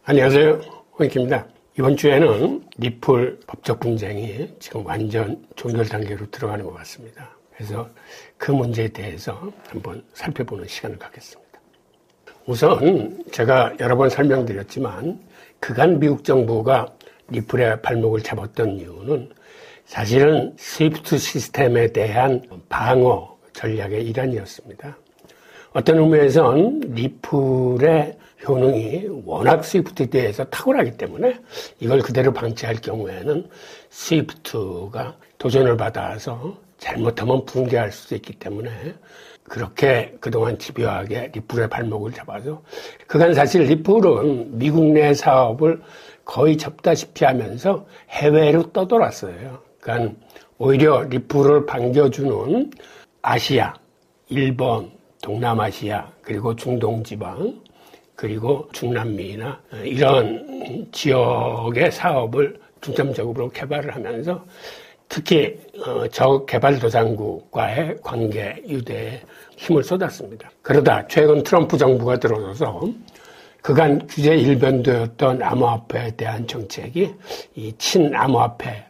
안녕하세요. 홍익기입니다. 이번 주에는 리플 법적 분쟁이 지금 완전 종결 단계로 들어가는 것 같습니다. 그래서 그 문제에 대해서 한번 살펴보는 시간을 갖겠습니다. 우선 제가 여러 번 설명드렸지만 그간 미국 정부가 리플의 발목을 잡았던 이유는 사실은 스위프트 시스템에 대한 방어 전략의 일환이었습니다. 어떤 의미에선 리플의 효능이 워낙 스위프트에 대해서 탁월하기 때문에 이걸 그대로 방치할 경우에는 스위프트가 도전을 받아서 잘못하면 붕괴할 수도 있기 때문에 그렇게 그동안 집요하게 리플의 발목을 잡아서 그간 사실 리플은 미국 내 사업을 거의 접다시피 하면서 해외로 떠돌았어요. 그러니까 오히려 리플을 반겨주는 아시아, 일본, 동남아시아, 그리고 중동지방, 그리고 중남미나 이런 지역의 사업을 중점적으로 개발을 하면서 특히 저개발도상국과의 관계 유대에 힘을 쏟았습니다. 그러다 최근 트럼프 정부가 들어서서 그간 규제 일변도였던 암호화폐에 대한 정책이 이 친암호화폐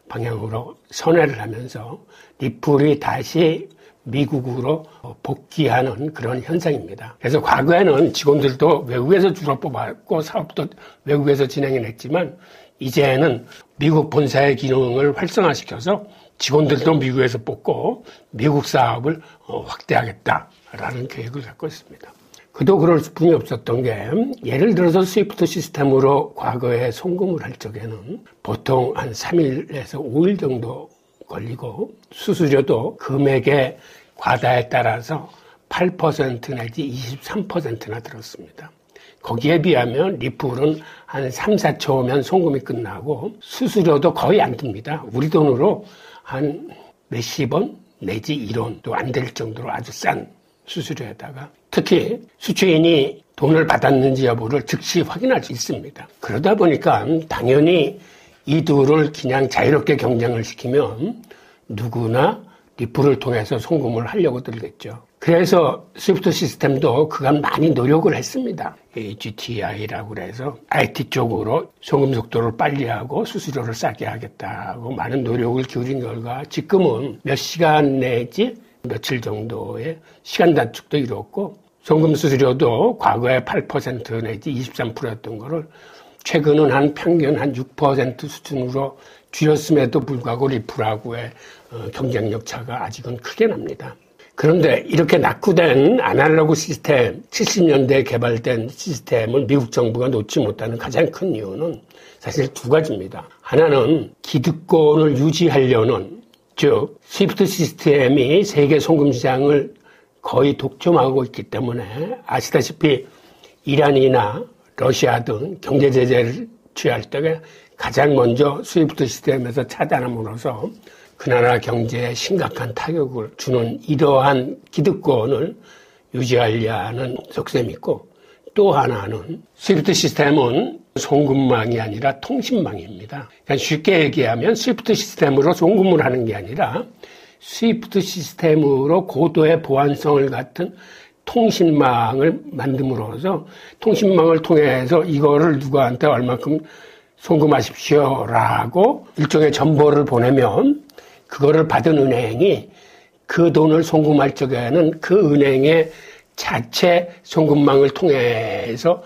방향으로 선회를 하면서 리플이 다시 미국으로 복귀하는 그런 현상입니다. 그래서 과거에는 직원들도 외국에서 주로 뽑았고 사업도 외국에서 진행을 했지만 이제는 미국 본사의 기능을 활성화시켜서 직원들도 미국에서 뽑고 미국 사업을 확대하겠다라는 계획을 갖고 있습니다. 그도 그럴 뿐이 없었던 게 예를 들어서 스위프트 시스템으로 과거에 송금을 할 적에는 보통 한 3일에서 5일 정도 걸리고 수수료도 금액의 과다에 따라서 8% 내지 23%나 들었습니다. 거기에 비하면 리플은 한 3, 4초면 송금이 끝나고 수수료도 거의 안 듭니다. 우리 돈으로 한 몇십 원 내지 1원도 안 될 정도로 아주 싼 수수료에다가 특히 수취인이 돈을 받았는지 여부를 즉시 확인할 수 있습니다. 그러다 보니까 당연히 이 둘을 그냥 자유롭게 경쟁을 시키면 누구나 리플을 통해서 송금을 하려고 들겠죠. 그래서 스위프트 시스템도 그간 많이 노력을 했습니다. 이 GTI라고 그래서 IT 쪽으로 송금 속도를 빨리 하고 수수료를 싸게 하겠다고 많은 노력을 기울인 결과 지금은 몇 시간 내지 며칠 정도의 시간 단축도 이뤘고 송금 수수료도 과거에 8% 내지 23%였던 거를 최근은 한 평균 한 6% 수준으로 줄였음에도 불구하고 리플하고의 경쟁력 차가 아직은 크게 납니다. 그런데 이렇게 낙후된 아날로그 시스템, 70년대에 개발된 시스템을 미국 정부가 놓지 못하는 가장 큰 이유는 사실 두 가지입니다. 하나는 기득권을 유지하려는, 즉 스위프트 시스템이 세계 송금 시장을 거의 독점하고 있기 때문에 아시다시피 이란이나 러시아 등 경제 제재를 취할 때 가장 먼저 스위프트 시스템에서 차단함으로써 그 나라 경제에 심각한 타격을 주는 이러한 기득권을 유지하려는 속셈이 있고 또 하나는 스위프트 시스템은 송금망이 아니라 통신망입니다. 그러니까 쉽게 얘기하면 스위프트 시스템으로 송금을 하는 게 아니라 스위프트 시스템으로 고도의 보안성을 갖춘 통신망을 만듦으로써 통신망을 통해서 이거를 누구한테 얼마큼 송금하십시오라고 일종의 정보를 보내면 그거를 받은 은행이 그 돈을 송금할 적에는 그 은행의 자체 송금망을 통해서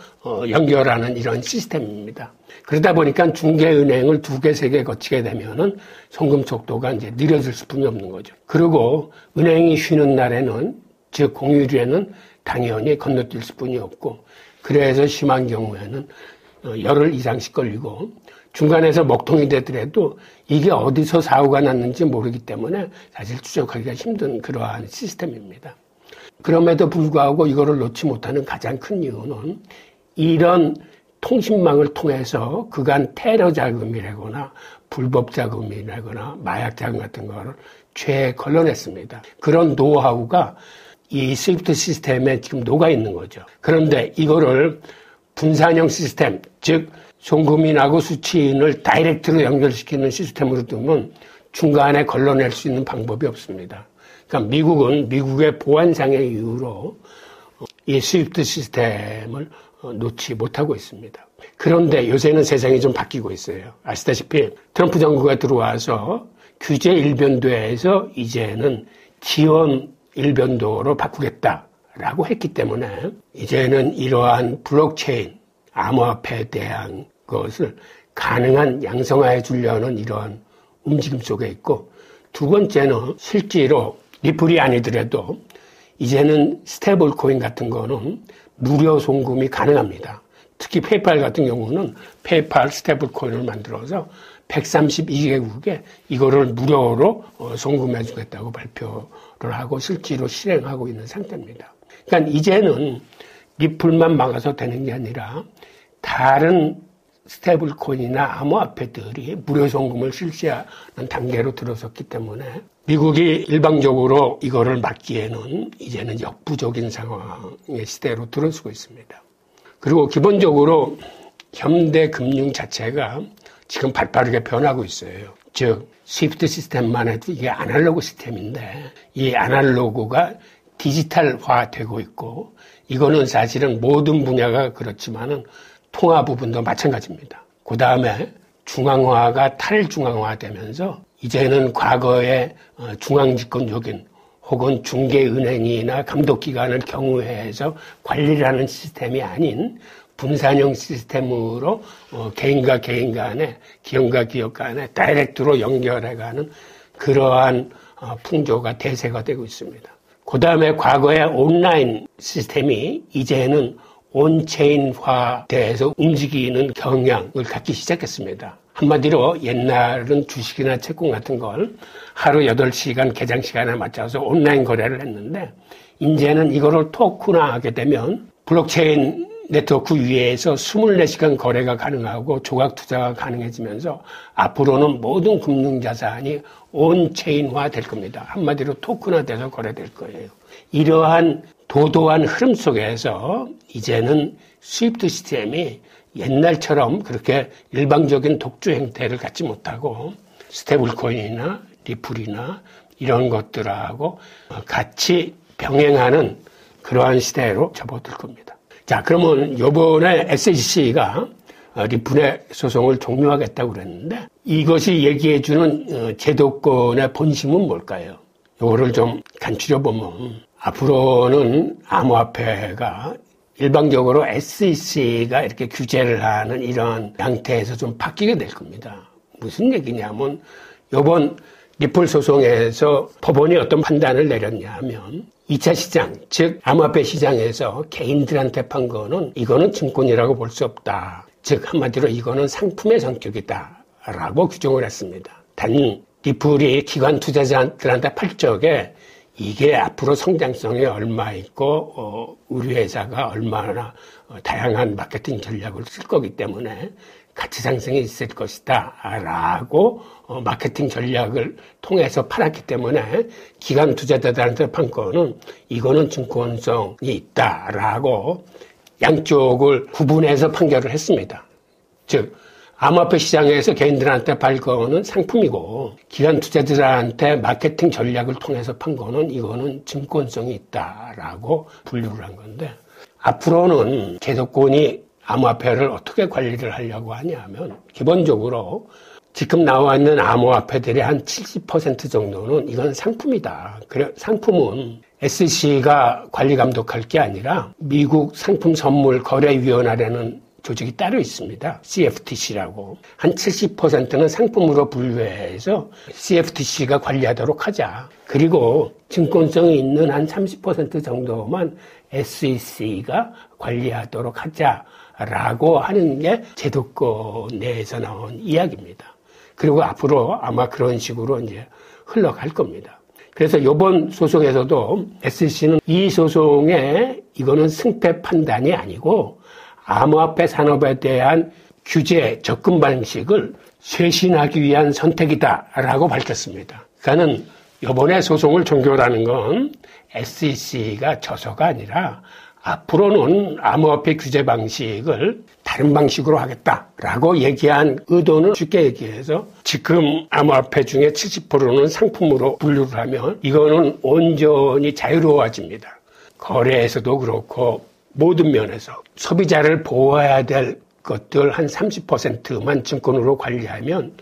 연결하는 이런 시스템입니다. 그러다 보니까 중개은행을 2개, 3개 거치게 되면은 송금 속도가 이제 느려질 수뿐이 없는 거죠. 그리고 은행이 쉬는 날에는, 즉 공휴일에는 당연히 건너뛸 수뿐이 없고, 그래서 심한 경우에는 열흘 이상씩 걸리고, 중간에서 먹통이 되더라도 이게 어디서 사고가 났는지 모르기 때문에 사실 추적하기가 힘든 그러한 시스템입니다. 그럼에도 불구하고 이거를 놓지 못하는 가장 큰 이유는 이런 통신망을 통해서 그간 테러 자금이라거나 불법 자금이라거나 마약 자금 같은 거를 죄에 걸러냈습니다. 그런 노하우가 이 스위프트 시스템에 지금 녹아 있는 거죠. 그런데 이거를 분산형 시스템, 즉 송금인하고 수취인을 다이렉트로 연결시키는 시스템으로 두면 중간에 걸러낼 수 있는 방법이 없습니다. 그러니까 미국은 미국의 보안상의 이유로 이 스위프트 시스템을 놓지 못하고 있습니다. 그런데 요새는 세상이 좀 바뀌고 있어요. 아시다시피 트럼프 정부가 들어와서 규제 일변도에서 이제는 지원 일변도로 바꾸겠다라고 했기 때문에 이제는 이러한 블록체인, 암호화폐에 대한 것을 가능한 양성화해 주려는 이러한 움직임 속에 있고, 두 번째는 실제로 리플이 아니더라도 이제는 스테이블 코인 같은 거는 무료 송금이 가능합니다. 특히 페이팔 같은 경우는 페이팔 스테이블 코인을 만들어서 132개국에 이거를 무료로 송금해 주겠다고 발표를 하고 실제로 실행하고 있는 상태입니다. 그러니까 이제는 리플만 막아서 되는 게 아니라 다른 스테이블 코인이나 암호화폐들이 무료 송금을 실시하는 단계로 들어섰기 때문에 미국이 일방적으로 이거를 막기에는 이제는 역부족인 상황의 시대로 들어서고 있습니다. 그리고 기본적으로 현대 금융 자체가 지금 발빠르게 변하고 있어요. 즉, 스위프트 시스템만 해도 이게 아날로그 시스템인데 이 아날로그가 디지털화되고 있고, 이거는 사실은 모든 분야가 그렇지만은 통화 부분도 마찬가지입니다. 그 다음에 중앙화가 탈중앙화되면서 이제는 과거에 중앙집권적인 혹은 중개은행이나 감독기관을 경우해서 관리를 하는 시스템이 아닌 분산형 시스템으로 개인과 개인 간에, 기업과 기업 간에 다이렉트로 연결해가는 그러한 풍조가 대세가 되고 있습니다. 그 다음에 과거의 온라인 시스템이 이제는 온체인화돼서 움직이는 경향을 갖기 시작했습니다. 한마디로 옛날은 주식이나 채권 같은 걸 하루 8시간 개장 시간에 맞춰서 온라인 거래를 했는데, 이제는 이거를 토큰화하게 되면 블록체인 네트워크 위에서 24시간 거래가 가능하고 조각 투자가 가능해지면서 앞으로는 모든 금융자산이 온체인화 될 겁니다. 한마디로 토큰화돼서 거래될 거예요. 이러한 도도한 흐름 속에서 이제는 스위프트 시스템이 옛날처럼 그렇게 일방적인 독주 형태를 갖지 못하고 스테이블 코인이나 리플이나 이런 것들하고 같이 병행하는 그러한 시대로 접어들 겁니다. 자, 그러면 요번에 SEC가 리플의 소송을 종료하겠다고 그랬는데, 이것이 얘기해주는 제도권의 본심은 뭘까요? 요거를 좀 간추려보면, 앞으로는 암호화폐가 일방적으로 SEC가 이렇게 규제를 하는 이런 형태에서 좀 바뀌게 될 겁니다. 무슨 얘기냐면, 요번 리플 소송에서 법원이 어떤 판단을 내렸냐면 2차 시장, 즉 암호화폐 시장에서 개인들한테 판 거는 이거는 증권이라고 볼 수 없다. 즉 한마디로 이거는 상품의 성격이다 라고 규정을 했습니다. 단 리플이 기관 투자자들한테 팔 적에 이게 앞으로 성장성이 얼마 있고 우리 회사가 얼마나 다양한 마케팅 전략을 쓸 거기 때문에 가치 상승이 있을 것이다 라고 마케팅 전략을 통해서 팔았기 때문에 기관 투자자들한테 판 거는 이거는 증권성이 있다라고 양쪽을 구분해서 판결을 했습니다. 즉 암호화폐 시장에서 개인들한테 팔 거는 상품이고 기관 투자자들한테 마케팅 전략을 통해서 판 거는 이거는 증권성이 있다라고 분류를 한 건데, 앞으로는 제도권이 암호화폐를 어떻게 관리를 하려고 하냐면 기본적으로 지금 나와 있는 암호화폐들의 한 70% 정도는 이건 상품이다. 그래, 상품은 SEC가 관리 감독할 게 아니라 미국 상품선물거래위원회라는 조직이 따로 있습니다. CFTC라고. 한 70%는 상품으로 분류해서 CFTC가 관리하도록 하자. 그리고 증권성이 있는 한 30% 정도만 SEC가 관리하도록 하자라고 하는 게 제도권 내에서 나온 이야기입니다. 그리고 앞으로 아마 그런 식으로 이제 흘러갈 겁니다. 그래서 이번 소송에서도 SEC는 이 소송에 이거는 승패 판단이 아니고 암호화폐 산업에 대한 규제 접근 방식을 쇄신하기 위한 선택이다라고 밝혔습니다. 그러니까는 이번에 소송을 종결하는 건 SEC가 져서가 아니라 앞으로는 암호화폐 규제 방식을 다른 방식으로 하겠다라고 얘기한 의도는 쉽게 얘기해서 지금 암호화폐 중에 70%는 상품으로 분류를 하면 이거는 온전히 자유로워집니다. 거래에서도 그렇고 모든 면에서 소비자를 보호해야 될 것들 한 30%만 증권으로 관리하면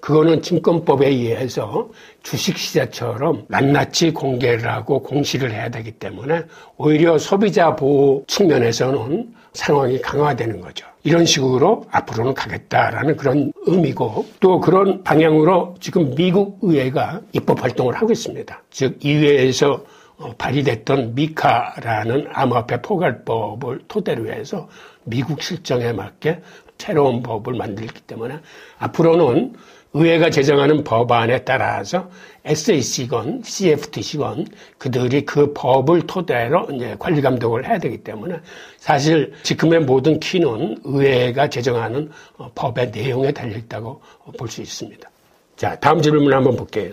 그거는 증권법에 의해서 주식시장처럼 낱낱이 공개를 하고 공시를 해야 되기 때문에 오히려 소비자 보호 측면에서는 상황이 강화되는 거죠. 이런 식으로 앞으로는 가겠다라는 그런 의미고 또 그런 방향으로 지금 미국 의회가 입법 활동을 하고 있습니다. 즉 의회에서 발의됐던 미카라는 암호화폐 포괄법을 토대로 해서 미국 실정에 맞게 새로운 법을 만들기 때문에 앞으로는 의회가 제정하는 법안에 따라서 SEC건 CFTC건 그들이 그 법을 토대로 이제 관리 감독을 해야 되기 때문에 사실 지금의 모든 키는 의회가 제정하는 법의 내용에 달려 있다고 볼 수 있습니다. 자, 다음 질문 한번 볼게요.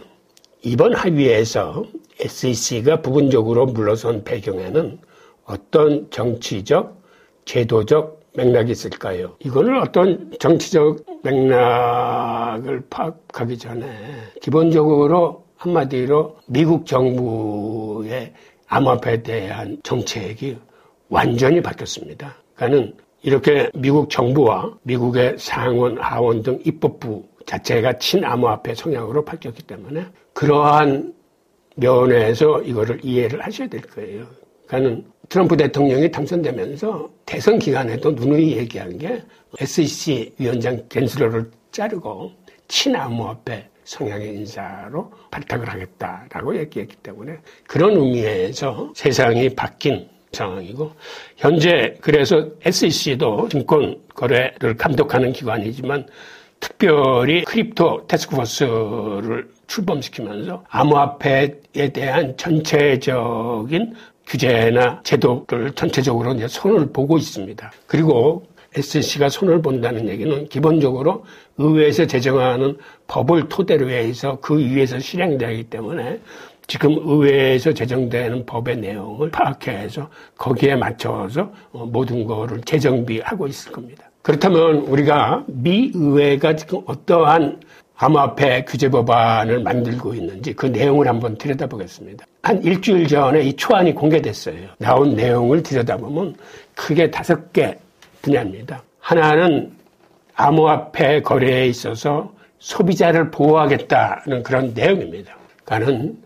이번 합의에서 SEC가 부분적으로 물러선 배경에는 어떤 정치적, 제도적 맥락이 있을까요? 이거는 어떤 정치적 맥락을 파악하기 전에 기본적으로 한마디로 미국 정부의 암호화폐에 대한 정책이 완전히 바뀌었습니다. 그러니까는 이렇게 미국 정부와 미국의 상원, 하원 등 입법부 자체가 친암호화폐 성향으로 바뀌었기 때문에 그러한 면에서 이거를 이해를 하셔야 될 거예요. 그러니까는 트럼프 대통령이 당선되면서 대선 기간에도 누누이 얘기한 게 SEC 위원장 겐슬러를 자르고 친암호화폐 성향의 인사로 발탁을 하겠다라고 얘기했기 때문에 그런 의미에서 세상이 바뀐 상황이고 현재 그래서 SEC도 증권 거래를 감독하는 기관이지만 특별히 크립토 태스크포스를 출범시키면서 암호화폐에 대한 전체적인 규제나 제도를 전체적으로 이제 손을 보고 있습니다. 그리고 SEC가 손을 본다는 얘기는 기본적으로 의회에서 제정하는 법을 토대로 해서 그 위에서 실행되기 때문에 지금 의회에서 제정되는 법의 내용을 파악해서 거기에 맞춰서 모든 거를 재정비하고 있을 겁니다. 그렇다면 우리가 미 의회가 지금 어떠한 암호화폐 규제 법안을 만들고 있는지 그 내용을 한번 들여다보겠습니다. 한 일주일 전에 이 초안이 공개됐어요. 나온 내용을 들여다보면 크게 5개 분야입니다. 하나는 암호화폐 거래에 있어서 소비자를 보호하겠다는 그런 내용입니다. 그러니까는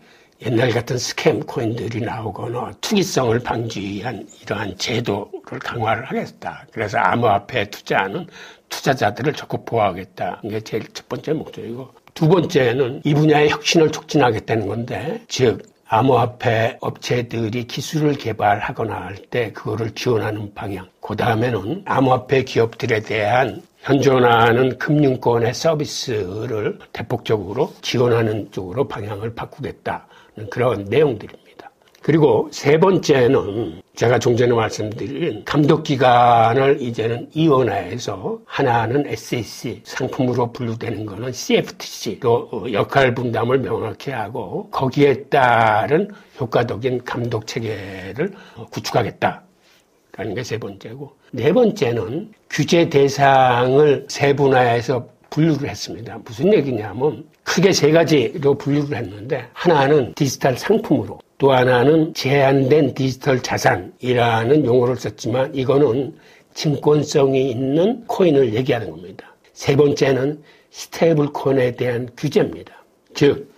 옛날 같은 스캠 코인들이 나오거나 투기성을 방지한 이러한 제도를 강화를 하겠다. 그래서 암호화폐에 투자하는 투자자들을 적극 보호하겠다. 이게 제일 첫 번째 목적이고 두 번째는 이 분야의 혁신을 촉진하겠다는 건데 즉 암호화폐 업체들이 기술을 개발하거나 할 때 그거를 지원하는 방향. 그 다음에는 암호화폐 기업들에 대한 현존하는 금융권의 서비스를 대폭적으로 지원하는 쪽으로 방향을 바꾸겠다. 그런 내용들입니다. 그리고 세 번째는 제가 좀 전에 말씀드린 감독기관을 이제는 이원화해서 하나는 SEC, 상품으로 분류되는 거는 CFTC로 역할 분담을 명확히 하고 거기에 따른 효과적인 감독 체계를 구축하겠다라는 게 세 번째고 네 번째는 규제 대상을 세분화해서 분류를 했습니다. 무슨 얘기냐면 크게 세 가지로 분류를 했는데 하나는 디지털 상품으로 또 하나는 제한된 디지털 자산이라는 용어를 썼지만 이거는 증권성이 있는 코인을 얘기하는 겁니다. 세 번째는 스테이블 코인에 대한 규제입니다. 즉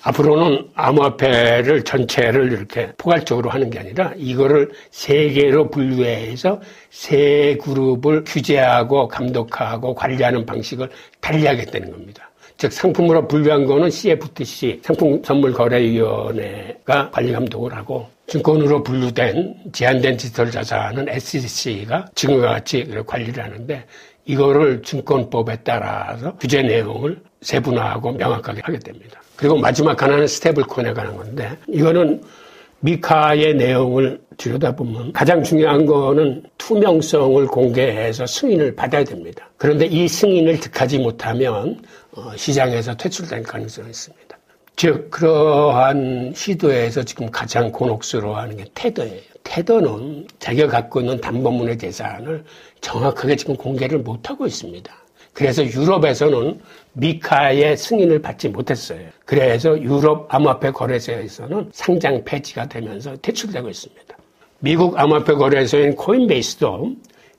앞으로는 암호화폐를 전체를 이렇게 포괄적으로 하는 게 아니라 이거를 세 개로 분류해서 세 그룹을 규제하고 감독하고 관리하는 방식을 달리하겠다는 겁니다. 즉 상품으로 분류한 거는 CFTC 상품선물거래위원회가 관리 감독을 하고 증권으로 분류된 제한된 디지털 자산은 SEC가 지금과 같이 관리를 하는데 이거를 증권법에 따라서 규제 내용을 세분화하고 명확하게 하게 됩니다. 그리고 마지막 하나는 스테이블 코인에 관한 건데 이거는 미카의 내용을 들여다보면 가장 중요한 거는 투명성을 공개해서 승인을 받아야 됩니다. 그런데 이 승인을 득하지 못하면 시장에서 퇴출될 가능성이 있습니다. 즉 그러한 시도에서 지금 가장 곤혹스러워하는 게 테더예요. 테더는 자기가 갖고 있는 담보문의 재산을 정확하게 지금 공개를 못하고 있습니다. 그래서 유럽에서는 미카의 승인을 받지 못했어요. 그래서 유럽 암호화폐 거래소에서는 상장 폐지가 되면서 퇴출되고 있습니다. 미국 암호화폐 거래소인 코인베이스도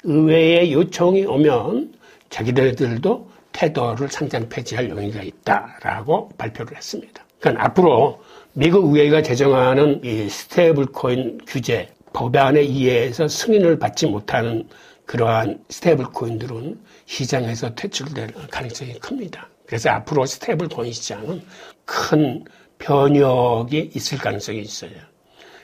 의회의 요청이 오면 자기들도 테더를 상장 폐지할 용의가 있다라고 발표를 했습니다. 그러니까 앞으로 미국 의회가 제정하는 이 스테이블 코인 규제 법안에 의해서 승인을 받지 못하는 그러한 스테이블 코인들은 시장에서 퇴출될 가능성이 큽니다. 그래서 앞으로 스테이블 코인 시장은 큰 변혁이 있을 가능성이 있어요.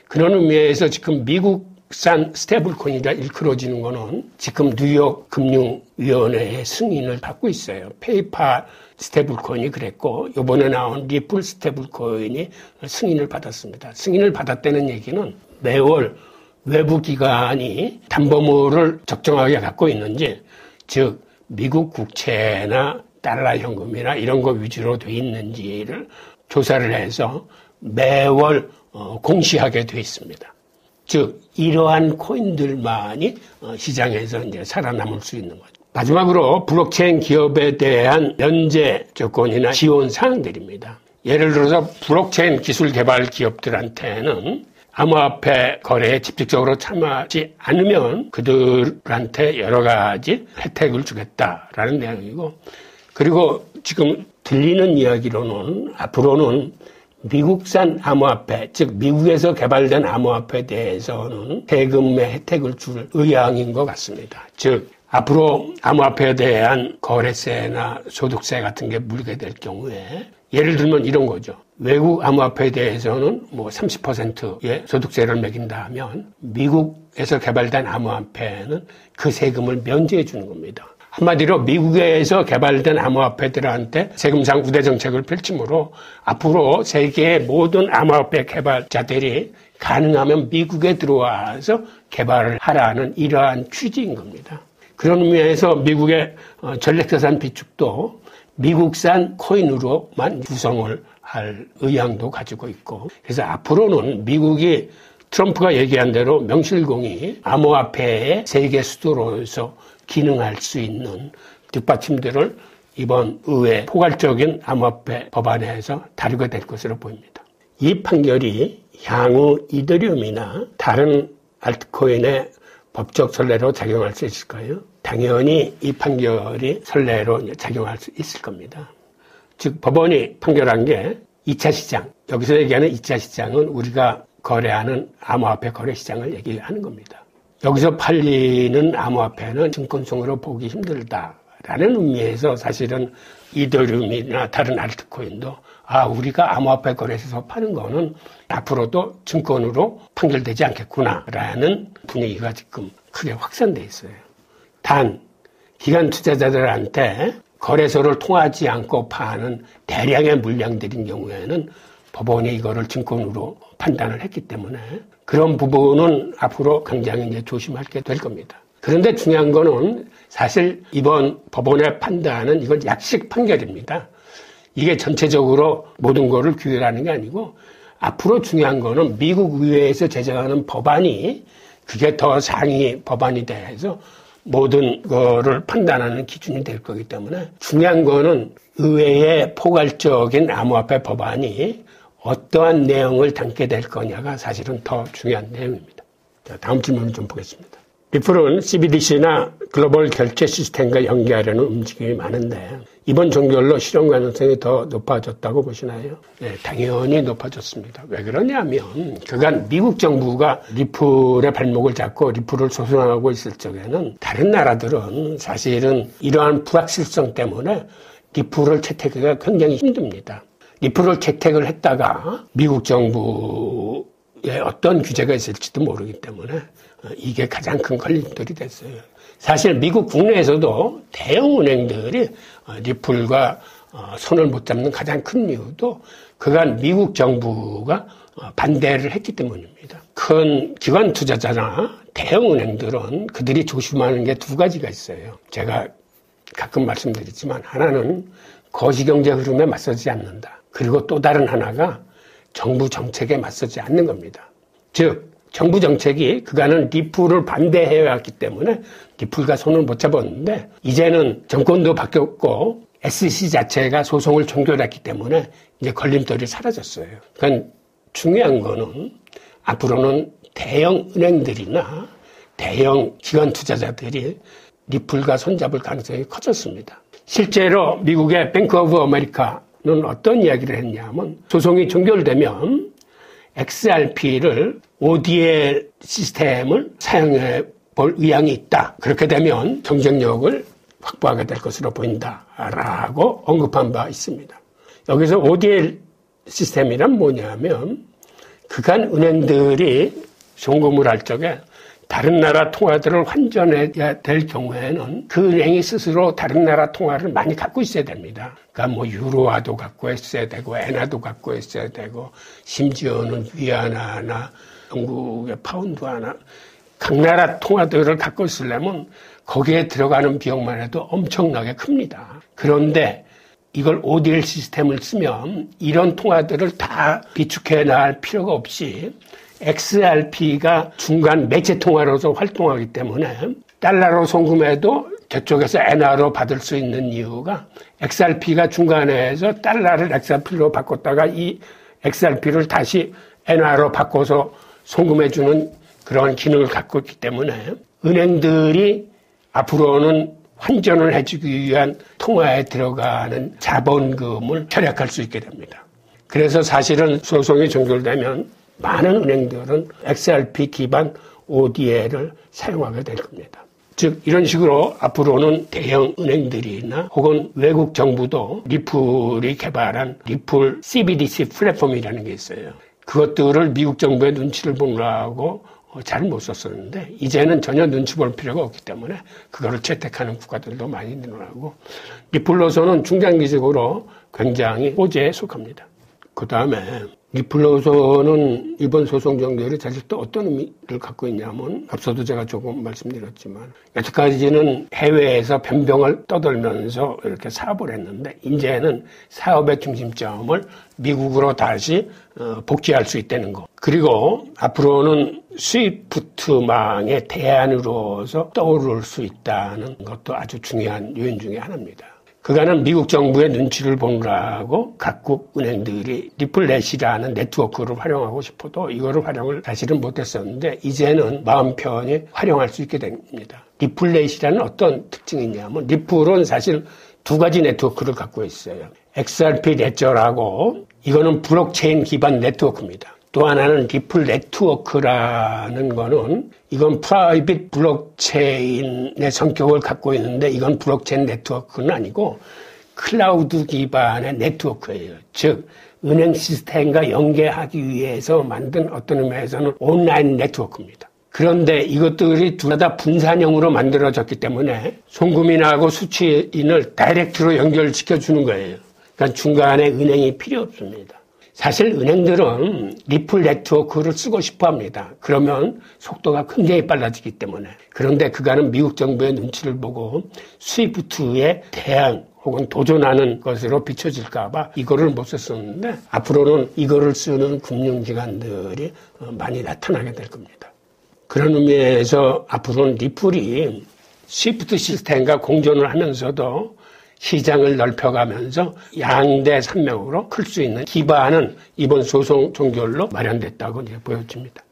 그런 의미에서 지금 미국산 스테이블 코인이라 일컬어지는 거는 지금 뉴욕 금융위원회의 승인을 받고 있어요. 페이팔 스테이블 코인이 그랬고 이번에 나온 리플 스테이블 코인이 승인을 받았습니다. 승인을 받았다는 얘기는 매월 외부 기관이 담보물을 적정하게 갖고 있는지, 즉 미국 국채나 달러 현금이나 이런 거 위주로 돼 있는지를 조사를 해서 매월 공시하게 돼 있습니다. 즉 이러한 코인들만이 시장에서 이제 살아남을 수 있는 거죠. 마지막으로 블록체인 기업에 대한 면제 조건이나 지원 사항들입니다. 예를 들어서 블록체인 기술 개발 기업들한테는 암호화폐 거래에 직접적으로 참여하지 않으면 그들한테 여러 가지 혜택을 주겠다라는 내용이고, 그리고 지금 들리는 이야기로는 앞으로는 미국산 암호화폐, 즉 미국에서 개발된 암호화폐에 대해서는 세금의 혜택을 줄 의향인 것 같습니다. 즉 앞으로 암호화폐에 대한 거래세나 소득세 같은 게 물게 될 경우에 예를 들면 이런 거죠. 외국 암호화폐에 대해서는 30%의 소득세를 매긴다 하면 미국에서 개발된 암호화폐는 그 세금을 면제해 주는 겁니다. 한마디로 미국에서 개발된 암호화폐들한테 세금상 우대 정책을 펼치므로 앞으로 세계의 모든 암호화폐 개발자들이 가능하면 미국에 들어와서 개발을 하라는 이러한 취지인 겁니다. 그런 의미에서 미국의 전략자산 비축도 미국산 코인으로만 구성을 할 의향도 가지고 있고, 그래서 앞으로는 미국이 트럼프가 얘기한 대로 명실공히 암호화폐의 세계 수도로서 기능할 수 있는 뒷받침들을 이번 의회 포괄적인 암호화폐 법안에서 다루게 될 것으로 보입니다. 이 판결이 향후 이더리움이나 다른 알트코인의 법적 선례로 작용할 수 있을까요? 당연히 이 판결이 선례로 작용할 수 있을 겁니다. 즉 법원이 판결한 게 2차 시장, 여기서 얘기하는 2차 시장은 우리가 거래하는 암호화폐 거래 시장을 얘기하는 겁니다. 여기서 팔리는 암호화폐는 증권성으로 보기 힘들다라는 의미에서 사실은 이더리움이나 다른 알트코인도 우리가 암호화폐 거래소에서 파는 거는 앞으로도 증권으로 판결되지 않겠구나라는 분위기가 지금 크게 확산돼 있어요. 단 기관 투자자들한테 거래소를 통하지 않고 파는 대량의 물량들인 경우에는 법원이 이거를 증권으로 판단을 했기 때문에 그런 부분은 앞으로 굉장히 이제 조심하게 될 겁니다. 그런데 중요한 거는 사실 이번 법원의 판단은 이건 약식 판결입니다. 이게 전체적으로 모든 거를 규율하는 게 아니고 앞으로 중요한 거는 미국 의회에서 제정하는 법안이 그게 더 상위 법안이 돼서 모든 거를 판단하는 기준이 될 거기 때문에 중요한 거는 의회의 포괄적인 암호화폐 법안이 어떠한 내용을 담게 될 거냐가 사실은 더 중요한 내용입니다. 자, 다음 질문을 좀 보겠습니다. 리플은 CBDC나 글로벌 결제 시스템과 연계하려는 움직임이 많은데 이번 종결로 실현 가능성이 더 높아졌다고 보시나요? 네, 당연히 높아졌습니다. 왜 그러냐면 그간 미국 정부가 리플의 발목을 잡고 리플을 소송하고 있을 적에는 다른 나라들은 사실은 이러한 불확실성 때문에 리플을 채택하기가 굉장히 힘듭니다. 리플을 채택을 했다가 미국 정부에 어떤 규제가 있을지도 모르기 때문에 이게 가장 큰 걸림돌이 됐어요. 사실 미국 국내에서도 대형 은행들이 리플과 손을 못 잡는 가장 큰 이유도 그간 미국 정부가 반대를 했기 때문입니다. 큰 기관 투자자나 대형 은행들은 그들이 조심하는 게 두 가지가 있어요. 제가 가끔 말씀드리지만 하나는 거시경제 흐름에 맞서지 않는다. 그리고 또 다른 하나가 정부 정책에 맞서지 않는 겁니다. 즉 정부 정책이 그간은 리플을 반대해왔기 때문에 리플과 손을 못 잡았는데 이제는 정권도 바뀌었고 SEC 자체가 소송을 종결했기 때문에 이제 걸림돌이 사라졌어요. 그러니까 중요한 거는 앞으로는 대형 은행들이나 대형 기관 투자자들이 리플과 손잡을 가능성이 커졌습니다. 실제로 미국의 뱅크 오브 아메리카는 어떤 이야기를 했냐면 소송이 종결되면 XRP를 ODL 시스템을 사용해 볼 의향이 있다. 그렇게 되면 경쟁력을 확보하게 될 것으로 보인다라고 언급한 바 있습니다. 여기서 ODL 시스템이란 뭐냐면 그간 은행들이 송금을 할 적에 다른 나라 통화들을 환전해야 될 경우에는 그 은행이 스스로 다른 나라 통화를 많이 갖고 있어야 됩니다. 그러니까 뭐 유로화도 갖고 있어야 되고 엔화도 갖고 있어야 되고 심지어는 위안화나 영국의 파운드 하나 각 나라 통화들을 갖고 있으려면 거기에 들어가는 비용만 해도 엄청나게 큽니다. 그런데 이걸 ODL 시스템을 쓰면 이런 통화들을 다 비축해 나갈 필요가 없이 XRP가 중간 매체 통화로서 활동하기 때문에 달러로 송금해도 저쪽에서 엔화로 받을 수 있는 이유가 XRP가 중간에서 달러를 XRP로 바꿨다가 이 XRP를 다시 엔화로 바꿔서 송금해주는 그런 기능을 갖고 있기 때문에 은행들이 앞으로는 환전을 해주기 위한 통화에 들어가는 자본금을 절약할 수 있게 됩니다. 그래서 사실은 소송이 종결되면 많은 은행들은 XRP 기반 ODL을 사용하게 될 겁니다. 즉 이런 식으로 앞으로는 대형 은행들이나 혹은 외국 정부도 리플이 개발한 리플 CBDC 플랫폼이라는 게 있어요. 그것들을 미국 정부의 눈치를 보느라고 잘 못 썼었는데 이제는 전혀 눈치 볼 필요가 없기 때문에 그거를 채택하는 국가들도 많이 늘어나고 리플로서는 중장기적으로 굉장히 호재에 속합니다. 그 다음에 리플로서는 이번 소송 종결이 사실 또 어떤 의미를 갖고 있냐면 앞서도 제가 조금 말씀드렸지만 여태까지는 해외에서 변병을 떠돌면서 이렇게 사업을 했는데 이제는 사업의 중심점을 미국으로 다시 복귀할 수 있다는 거. 그리고 앞으로는 스위프트망의 대안으로서 떠오를 수 있다는 것도 아주 중요한 요인 중에 하나입니다. 그간은 미국 정부의 눈치를 보느라고 각국 은행들이 리플넷이라는 네트워크를 활용하고 싶어도 이거를 활용을 사실은 못했었는데 이제는 마음 편히 활용할 수 있게 됩니다. 리플넷이라는 어떤 특징이 있냐면 리플은 사실 두 가지 네트워크를 갖고 있어요. XRP 레저라고 이거는 블록체인 기반 네트워크입니다. 또 하나는 리플 네트워크라는 거는 이건 프라이빗 블록체인의 성격을 갖고 있는데 이건 블록체인 네트워크는 아니고 클라우드 기반의 네트워크예요. 즉 은행 시스템과 연계하기 위해서 만든 어떤 의미에서는 온라인 네트워크입니다. 그런데 이것들이 둘 다 분산형으로 만들어졌기 때문에 송금인하고 수취인을 다이렉트로 연결시켜주는 거예요. 그러니까 중간에 은행이 필요 없습니다. 사실 은행들은 리플 네트워크를 쓰고 싶어 합니다. 그러면 속도가 굉장히 빨라지기 때문에. 그런데 그간은 미국 정부의 눈치를 보고 스위프트에 대항 혹은 도전하는 것으로 비춰질까봐 이거를 못 썼었는데 앞으로는 이거를 쓰는 금융기관들이 많이 나타나게 될 겁니다. 그런 의미에서 앞으로는 리플이 스위프트 시스템과 공존을 하면서도 시장을 넓혀가면서 양대 산맥으로 클 수 있는 기반은 이번 소송 종결로 마련됐다고 이제 보여집니다.